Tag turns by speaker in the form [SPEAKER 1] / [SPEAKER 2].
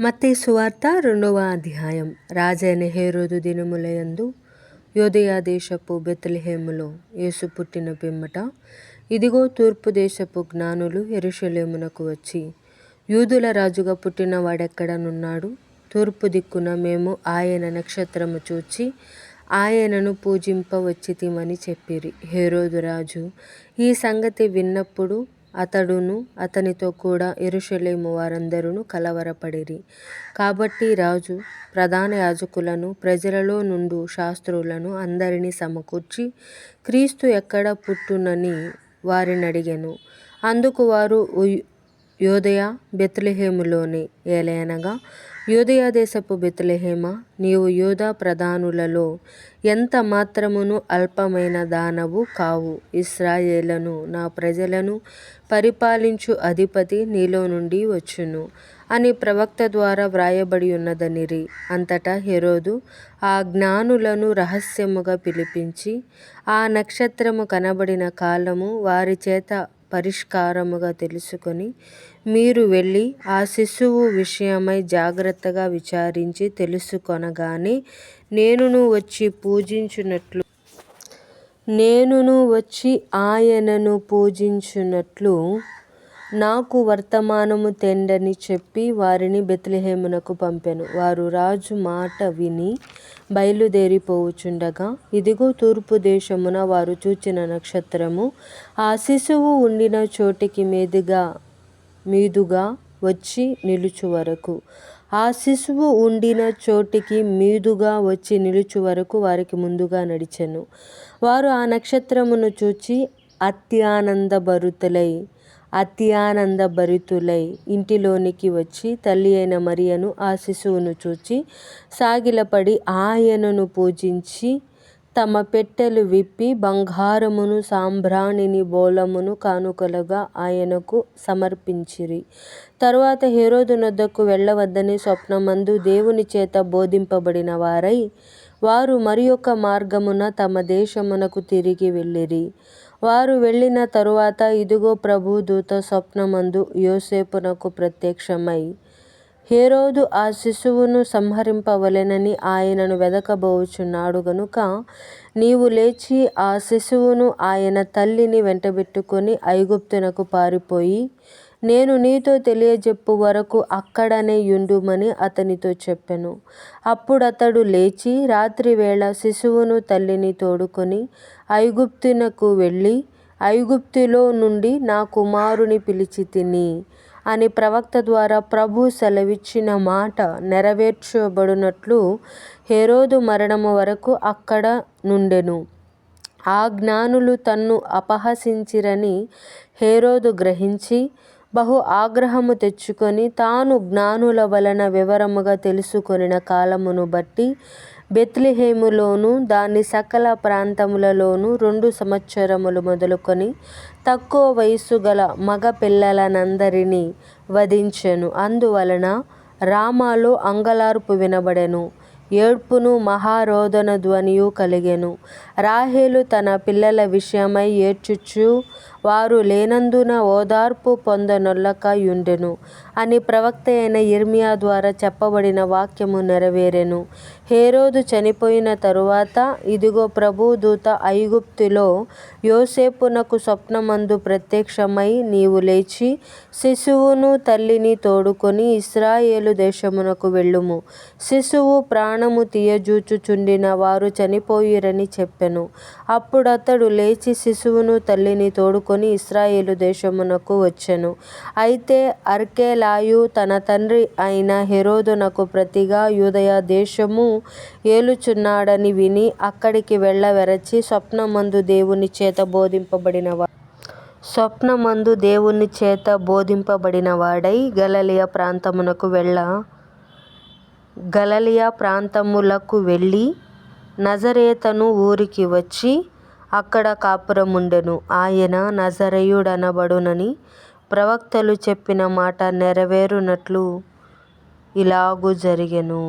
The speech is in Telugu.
[SPEAKER 1] మత్తయి సువార్త 2వ అధ్యాయం. రాజైన హేరోదు దినములయందు యూదయ దేశపు బెత్లెహేములో యేసు పుట్టిన పిమ్మట, ఇదిగో తూర్పు దేశపు జ్ఞానులు యెరూషలేమునకు వచ్చి, యూదుల రాజుగా పుట్టిన వాడెక్కడనున్నాడు? తూర్పు దిక్కున మేము ఆయన నక్షత్రము చూచి ఆయనను పూజింప వచ్చితిమని చెప్పిరి. హేరోదు రాజు ఈ సంగతి విన్నప్పుడు అతడును అతనితో కూడా యెరూషలేము వారందరూ కలవరపడిరి. కాబట్టి రాజు ప్రధాన యాజకులను, ప్రజలలో నుండు శాస్త్రులను అందరినీ సమకూర్చి, క్రీస్తు ఎక్కడ పుట్టునని వారినడిగెను. అందుకు వారు, యూదయ బెత్లెహేములోనే. ఏలయనగా, యూదయ దేశపు బెత్లెహేమా, నీవు యూదా ప్రధానులలో ఎంత మాత్రమును అల్పమైన దానవు కావు. ఇశ్రాయేలును నా ప్రజలను పరిపాలించు అధిపతి నీలో నుండి వచ్చును అని ప్రవక్త ద్వారా వ్రాయబడి ఉన్నదనిరి. అంతటా హేరోదు ఆ జ్ఞానులను రహస్యముగా పిలిపించి, ఆ నక్షత్రము కనబడిన కాలము వారి చేత పరిష్కారముగా తెలుసుకొని, మీరు వెళ్ళి ఆ శిశువు విషయమై జాగ్రత్తగా విచారించి తెలుసుకొనగానే నేనును వచ్చి ఆయనను పూజించున్నట్లు నాకు వర్తమానము తెండని చెప్పి వారిని బెత్లెహేమునకు పంపెను. వారు రాజు మాట విని బయలుదేరిపోవుచుండగా, ఇదిగో తూర్పు దేశమున వారు చూచిన నక్షత్రము ఆ శిశువు ఉండిన చోటికి మీదుగా వచ్చి నిలుచు వరకు, ఆ శిశువు ఉండిన చోటికి మీదుగా వచ్చి నిలుచు వరకు వారికి ముందుగా నడిచెను. వారు ఆ నక్షత్రమును చూచి అత్యానందభరితులై ఇంటిలోనికి వచ్చి, తల్లి అయిన మరియను ఆ శిశువును చూచి సాగిలపడి ఆయనను పూజించి, తమ పెట్టెలు విప్పి బంగారమును, సాంబ్రాణిని, బోళమును కానుకలుగా ఆయనకు సమర్పించిరి. తరువాత హేరోదు నొద్దకు వెళ్ళవద్దని స్వప్నమందు దేవుని చేత బోధింపబడిన వారై, వారు మరియొక మార్గమున తమ దేశమునకు తిరిగి వెళ్ళిరి. వారు వెళ్ళిన తరువాత, ఇదిగో ప్రభువు దూత స్వప్నమందు యోసేపునకు ప్రత్యక్షమై, హేరోదు ఆ శిశువును సంహరింపవలెనని ఆయనను వెదకబోచున్నాడు గనుక నీవు లేచి ఆ శిశువును ఆయన తల్లిని వెంటబెట్టుకొని ఐగుప్తునకు పారిపోయి, నేను నీతో తెలియజెప్పు వరకు అక్కడనే యుండుమని అతనితో చెప్పెను. అప్పుడతడు లేచి రాత్రివేళ శిశువును తల్లిని తోడుకొని ఐగుప్తునకు వెళ్ళి, ఐగుప్తులో నుండి నా కుమారుని పిలిచితిని అని ప్రవక్త ద్వారా ప్రభువు సెలవిచ్చిన మాట నెరవేర్చబడునట్లు హేరోదు మరణము వరకు అక్కడ నుండెను. ఆ జ్ఞానులు తన్ను అపహసించిరని హేరోదు గ్రహించి బహు ఆగ్రహము తెచ్చుకొని, తాను జ్ఞానుల వలన వివరముగా తెలుసుకొనిన కాలమును బట్టి బెత్లెహేములోను దాని సకల ప్రాంతములలోను 2 సంవత్సరములు మొదలుకొని తక్కువ వయస్సు గల మగ పిల్లలనందరినీ వధించెను. అందువలన రామాలో అంగలార్పు వినబడెను, ఏడ్పును మహారోదన ధ్వనియు కలిగెను. రాహేలు తన పిల్లల విషయమై ఏడ్చుచు వారు లేనందున ఓదార్పు పొందనొల్లక యుండెను అని ప్రవక్త అయిన యిర్మీయా ద్వారా చెప్పబడిన వాక్యము నెరవేరెను. హేరోదు చనిపోయిన తరువాత, ఇదిగో ప్రభువు దూత ఐగుప్తులో యోసేపునకు స్వప్నమందు ప్రత్యక్షమై, నీవు లేచి శిశువును తల్లిని తోడుకొని ఇశ్రాయేలు దేశమునకు వెళ్ళుము, శిశువు ప్రాణము తీయజూచుచుండిన వారు చనిపోయిరని చెప్పెను. అప్పుడతడు లేచి శిశువును తల్లిని తోడుకొని ఇశ్రాయేలు దేశమునకు వచ్చెను. అయితే అర్కెలాయు తన తండ్రి అయిన హేరోదునకు ప్రతిగా యూదయ దేశము ఏలుచున్నాడని విని అక్కడికి వెళ్ళవెరచి, స్వప్నమందు దేవుని చేత బోధింపబడినవాడై గలిలయ ప్రాంతములకు వెళ్ళి నజరేతను ఊరికి వచ్చి అక్కడ కాపురముండెను. ఆయన నజరేయుడనబడునని ప్రవక్తలు చెప్పిన మాట నెరవేరునట్లు ఇలాగు జరిగెను.